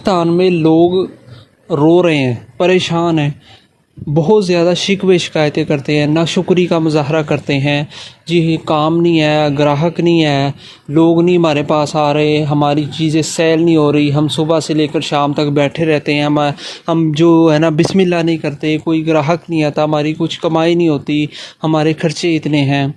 पाकिस्तान में लोग रो रहे हैं, परेशान हैं, बहुत ज़्यादा शिकवे शिकायतें करते हैं, नाशुक्री का मुजाहरा करते हैं। जी काम नहीं है, ग्राहक नहीं है, लोग नहीं हमारे पास आ रहे, हमारी चीज़ें सेल नहीं हो रही, हम सुबह से लेकर शाम तक बैठे रहते हैं, हम जो है ना बिस्मिल्लाह नहीं करते, कोई ग्राहक नहीं आता, हमारी कुछ कमाई नहीं होती, हमारे खर्चे इतने हैं।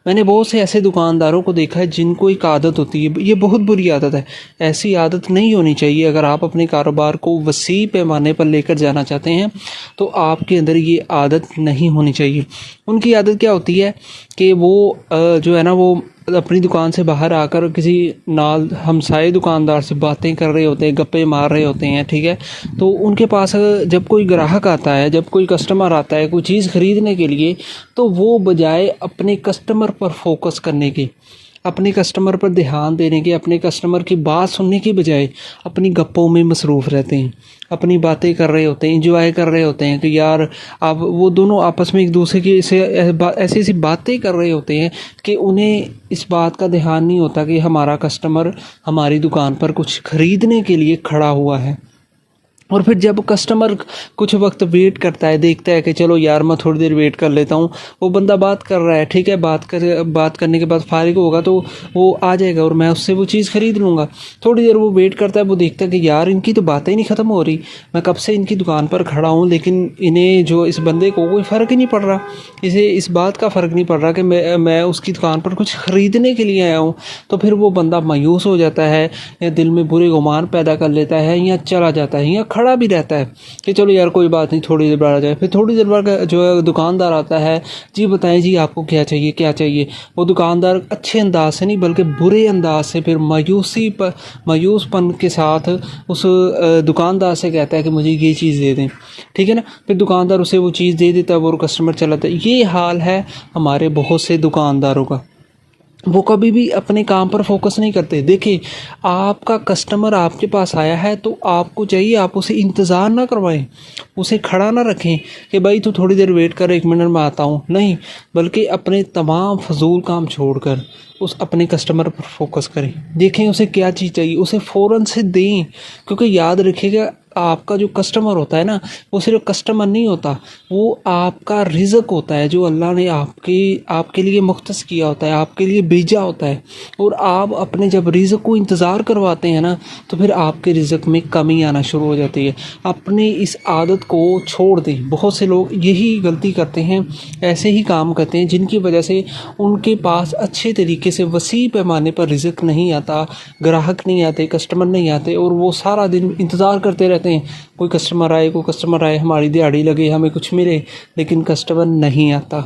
मैंने बहुत से ऐसे दुकानदारों को देखा है जिनको एक आदत होती है, ये बहुत बुरी आदत है, ऐसी आदत नहीं होनी चाहिए। अगर आप अपने कारोबार को वसी पैमाने पर लेकर जाना चाहते हैं तो आपके अंदर ये आदत नहीं होनी चाहिए। उनकी आदत क्या होती है कि वो जो है ना वो अपनी दुकान से बाहर आकर किसी नाल हमसाये दुकानदार से बातें कर रहे होते हैं, गप्पे मार रहे होते हैं, ठीक है। तो उनके पास जब कोई ग्राहक आता है, जब कोई कस्टमर आता है कोई चीज़ ख़रीदने के लिए, तो वो बजाय अपने कस्टमर पर फोकस करने के, अपने कस्टमर पर ध्यान देने के, अपने कस्टमर की बात सुनने की बजाय अपनी गप्पों में मसरूफ़ रहते हैं, अपनी बातें कर रहे होते हैं, इंजॉय कर रहे होते हैं कि यार अब वो दोनों आपस में एक दूसरे की से ऐसी ऐसी बातें कर रहे होते हैं कि उन्हें इस बात का ध्यान नहीं होता कि हमारा कस्टमर हमारी दुकान पर कुछ ख़रीदने के लिए खड़ा हुआ है। और फिर जब कस्टमर कुछ वक्त वेट करता है, देखता है कि चलो यार मैं थोड़ी देर वेट कर लेता हूँ, वो बंदा बात कर रहा है, ठीक है, बात करने के बाद फारिग होगा तो वो आ जाएगा और मैं उससे वो चीज़ ख़रीद लूँगा। थोड़ी देर वो वेट करता है, वो देखता है कि यार इनकी तो बातें ही नहीं ख़त्म हो रही, मैं कब से इनकी दुकान पर खड़ा हूँ लेकिन इन्हें जो इस बंदे को कोई फ़र्क ही नहीं पड़ रहा, इसे इस बात का फ़र्क नहीं पड़ रहा कि मैं उसकी दुकान पर कुछ ख़रीदने के लिए आया हूँ। तो फिर वो बंदा मायूस हो जाता है या दिल में बुरे गुमान पैदा कर लेता है या चला जाता है या खड़ा भी रहता है कि चलो यार कोई बात नहीं, थोड़ी देर बाद आ जाए। फिर थोड़ी देर बाद जो है दुकानदार आता है, जी बताएं जी आपको क्या चाहिए क्या चाहिए। वो दुकानदार अच्छे अंदाज से नहीं बल्कि बुरे अंदाज से फिर मायूसपन के साथ उस दुकानदार से कहता है कि मुझे ये चीज़ दे दें, ठीक है ना। फिर दुकानदार उसे वो चीज़ दे देता है, वो कस्टमर चलाता है। ये हाल है हमारे बहुत से दुकानदारों का, वो कभी भी अपने काम पर फोकस नहीं करते। देखिए आपका कस्टमर आपके पास आया है तो आपको चाहिए आप उसे इंतज़ार ना करवाएं, उसे खड़ा ना रखें कि भाई तू थोड़ी देर वेट कर, 1 मिनट में आता हूँ, नहीं, बल्कि अपने तमाम फजूल काम छोड़कर उस अपने कस्टमर पर फोकस करें। देखें उसे क्या चीज़ चाहिए, उसे फ़ौरन से दें, क्योंकि याद रखिएगा आपका जो कस्टमर होता है ना, वो सिर्फ कस्टमर नहीं होता, वो आपका रिज़्क होता है जो अल्लाह ने आपके लिए मुख्तस किया होता है, आपके लिए भेजा होता है। और आप अपने जब रिज़्क को इंतज़ार करवाते हैं ना तो फिर आपके रिज़्क में कमी आना शुरू हो जाती है। अपनी इस आदत को छोड़ दें। बहुत से लोग यही गलती करते हैं, ऐसे ही काम करते हैं जिनकी वजह से उनके पास अच्छे तरीके से वसी पैमाने पर रिज़्क नहीं आता, ग्राहक नहीं आते, कस्टमर नहीं आते और वो सारा दिन इंतज़ार करते रहते हैं कोई कस्टमर आए, हमारी दिहाड़ी लगे, हमें कुछ मिले, लेकिन कस्टमर नहीं आता।